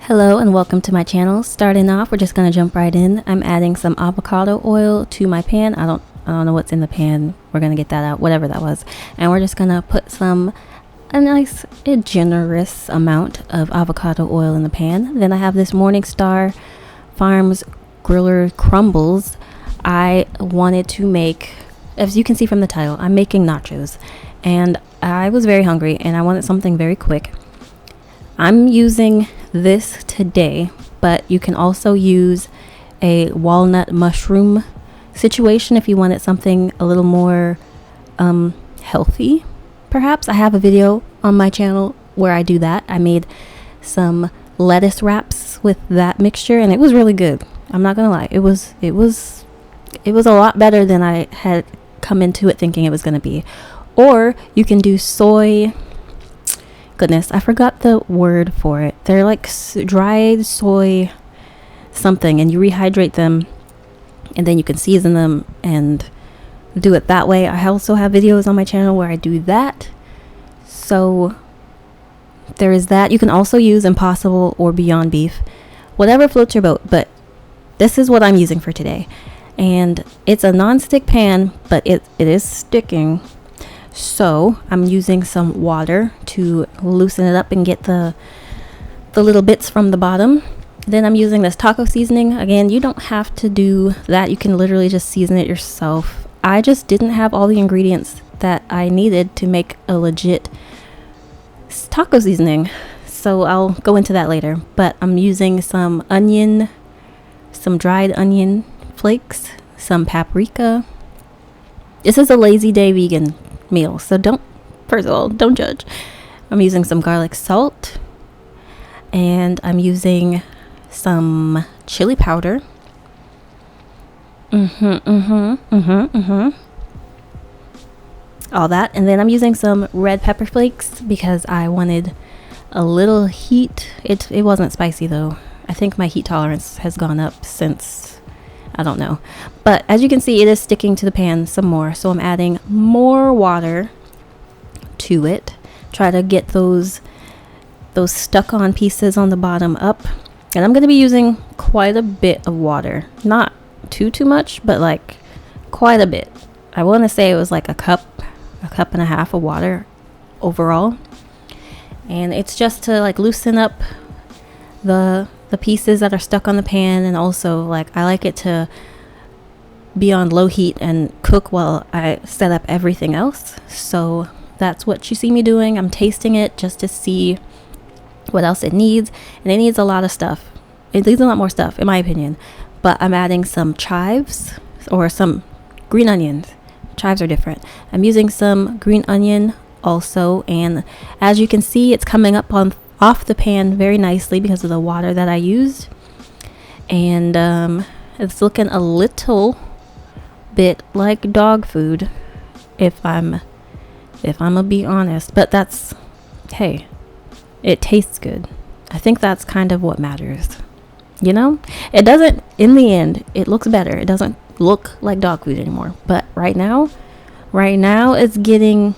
Hello and welcome to my channel. Starting off, we're just gonna jump right in. I'm adding some avocado oil to my pan. I don't know what's in the pan. We're gonna get that out, whatever that was. And we're just gonna put a generous amount of avocado oil in the pan. Then I have this Morningstar Farms griller crumbles. I wanted to make, as you can see from the title, I'm making nachos. And I was very hungry and I wanted something very quick. I'm using this today, but you can also use a walnut mushroom situation if you wanted something a little more healthy. Perhaps I have a video on my channel where I do that. I made some lettuce wraps with that mixture and it was really good. I'm not gonna lie, it was a lot better than I had come into it thinking it was gonna be. Or you can do soy. Goodness, I forgot the word for it. They're like dried soy something, and you rehydrate them and then you can season them and do it that way. I also have videos on my channel where I do that. So there is that. You can also use Impossible or Beyond Beef, whatever floats your boat, but this is what I'm using for today. And it's a non-stick pan, but it is sticking. So I'm using some water to loosen it up and get the little bits from the bottom. Then I'm using this taco seasoning. Again, you don't have to do that. You can literally just season it yourself. I just didn't have all the ingredients that I needed to make a legit taco seasoning. So I'll go into that later. But I'm using some onion, some dried onion flakes, some paprika. This is a lazy day vegan meal, so don't judge. I'm using some garlic salt and I'm using some chili powder. All that, and then I'm using some red pepper flakes because I wanted a little heat. It wasn't spicy though. I think my heat tolerance has gone up since, I don't know. But as you can see, it is sticking to the pan some more. So I'm adding more water to it. Try to get those stuck on pieces on the bottom up. And I'm going to be using quite a bit of water. Not too much, but like quite a bit. I want to say it was like a cup and a half of water overall. And it's just to like loosen up the pieces that are stuck on the pan, and also like I like it to be on low heat and cook while I set up everything else. So that's what you see me doing. I'm tasting it just to see what else it needs, and it needs a lot of stuff. It needs a lot more stuff in my opinion, but I'm adding some chives or some green onions. Chives are different. I'm using some green onion also, and as you can see, it's coming up off the pan very nicely because of the water that I used. And it's looking a little bit like dog food if I'm gonna be honest, but that's, hey, it tastes good. I think that's kind of what matters, you know. It doesn't, in the end, it looks better. It doesn't look like dog food anymore, but right now it's getting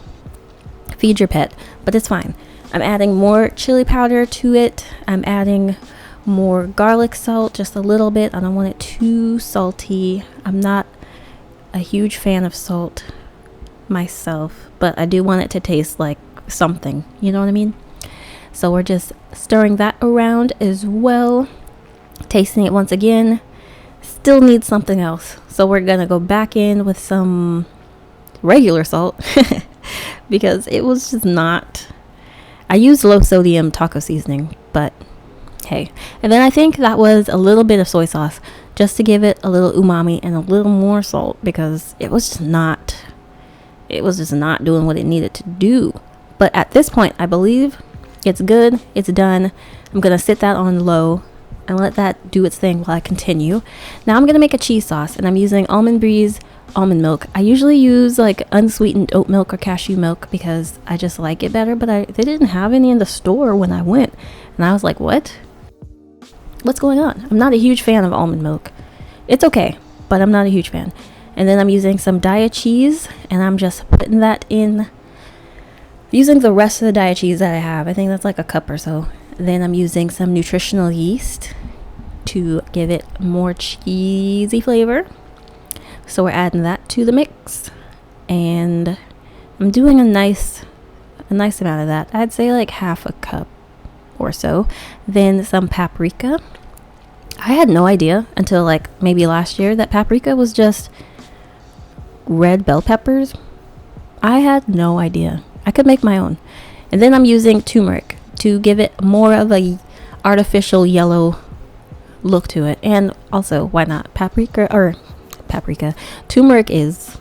feed your pet, but it's fine. I'm adding more chili powder to it. I'm adding more garlic salt, just a little bit. I don't want it too salty. I'm not a huge fan of salt myself, but I do want it to taste like something, you know what I mean? So we're just stirring that around as well. Tasting it once again. Still needs something else. So we're gonna go back in with some regular salt because it was just not. I used low sodium taco seasoning, but hey. And then I think that was a little bit of soy sauce just to give it a little umami and a little more salt because it was just not doing what it needed to do. But at this point, I believe it's good. It's done. I'm going to sit that on low and let that do its thing while I continue. Now I'm going to make a cheese sauce, and I'm using Almond Breeze almond milk. I usually use like unsweetened oat milk or cashew milk because I just like it better, but they didn't have any in the store when I went, and I was like, what's going on? I'm not a huge fan of almond milk. It's okay, but I'm not a huge fan. And then I'm using some Daiya cheese, and I'm just putting that in, using the rest of the Daiya cheese that I have. I think that's like a cup or so. then I'm using some nutritional yeast to give it more cheesy flavor. So we're adding that to the mix, and I'm doing a nice amount of that. I'd say like half a cup or so. Then some paprika. I had no idea until like maybe last year that paprika was just red bell peppers. I had no idea. I could make my own. And then I'm using turmeric to give it more of a artificial yellow look to it. And also, why not paprika? Turmeric is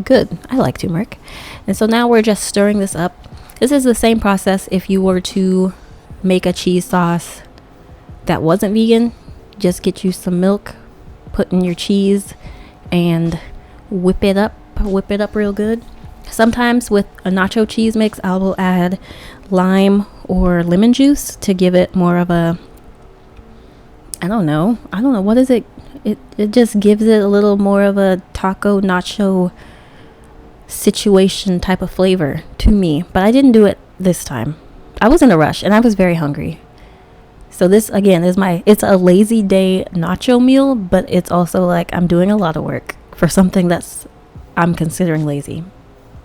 good. I like turmeric. And so now we're just stirring this up. This is the same process if you were to make a cheese sauce that wasn't vegan. Just get you some milk, put in your cheese, and whip it up real good. Sometimes with a nacho cheese mix, I will add lime or lemon juice to give it more of a, I don't know, what is it? It just gives it a little more of a taco nacho situation type of flavor to me. But I didn't do it this time. I was in a rush and I was very hungry. So this again is it's a lazy day nacho meal, but it's also like I'm doing a lot of work for something I'm considering lazy.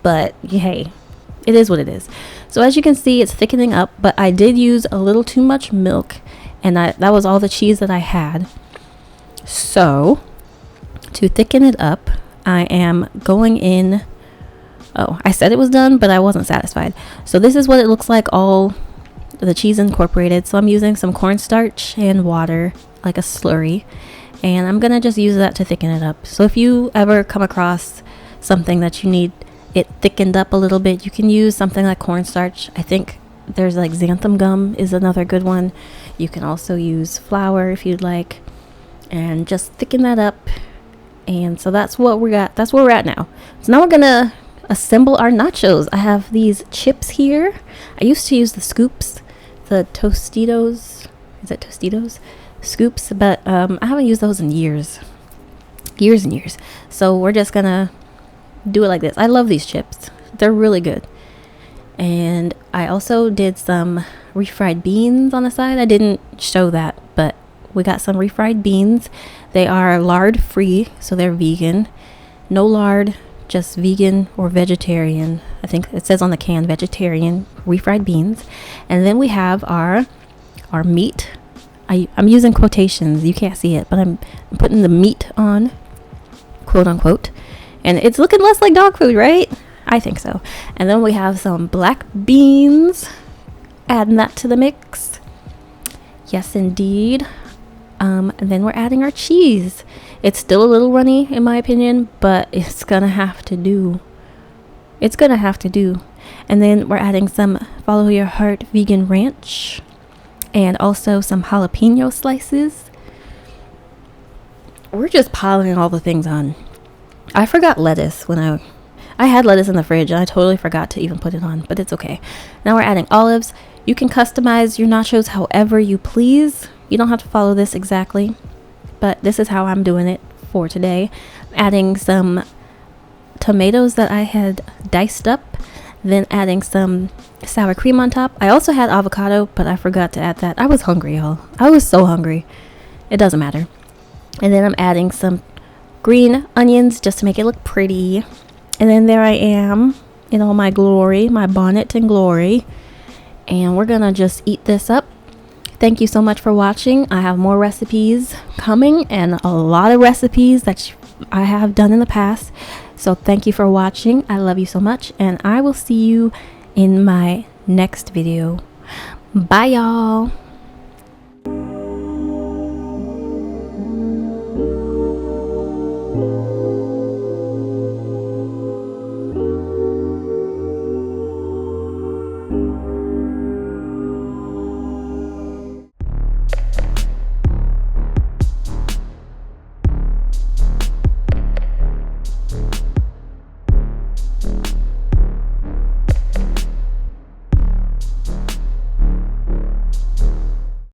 But hey, it is what it is. So as you can see, it's thickening up, but I did use a little too much milk, and that was all the cheese that I had. So to thicken it up, I am going in. Oh, I said it was done, but I wasn't satisfied. So this is what it looks like, all the cheese incorporated. So I'm using some cornstarch and water, like a slurry, and I'm gonna just use that to thicken it up. So if you ever come across something that you need it thickened up a little bit, you can use something like cornstarch. I think there's like xanthan gum is another good one. You can also use flour if you'd like, and just thicken that up. And so that's what we got. That's where we're at now. So now we're gonna assemble our nachos. I have these chips here. I used to use the scoops, the Tostitos. Is that Tostitos? Scoops, but I haven't used those in years and years. So we're just gonna do it like this. I love these chips. They're really good. And I also did some refried beans on the side. I didn't show that, but we got some refried beans. They are lard free, so they're vegan. No lard, just vegan or vegetarian. I think it says on the can vegetarian refried beans. And then we have our meat. I'm using quotations. You can't see it, but I'm putting the meat on, quote unquote. And it's looking less like dog food, right? I think so. And then we have some black beans. Adding that to the mix. Yes, indeed. And then we're adding our cheese. It's still a little runny, in my opinion, but it's gonna have to do. It's gonna have to do. And then we're adding some Follow Your Heart vegan ranch, and also some jalapeno slices. We're just piling all the things on. I forgot lettuce when I had lettuce in the fridge, and I totally forgot to even put it on, but it's okay. Now we're adding olives. You can customize your nachos however you please. You don't have to follow this exactly, but this is how I'm doing it for today. Adding some tomatoes that I had diced up, then adding some sour cream on top. I also had avocado, but I forgot to add that. I was hungry, y'all. I was so hungry. It doesn't matter. And then I'm adding some green onions just to make it look pretty. And then there I am in all my glory, my bonnet and glory. And we're gonna just eat this up. Thank you so much for watching. I have more recipes coming, and a lot of recipes that I have done in the past. So thank you for watching. I love you so much, and I will see you in my next video. Bye, y'all.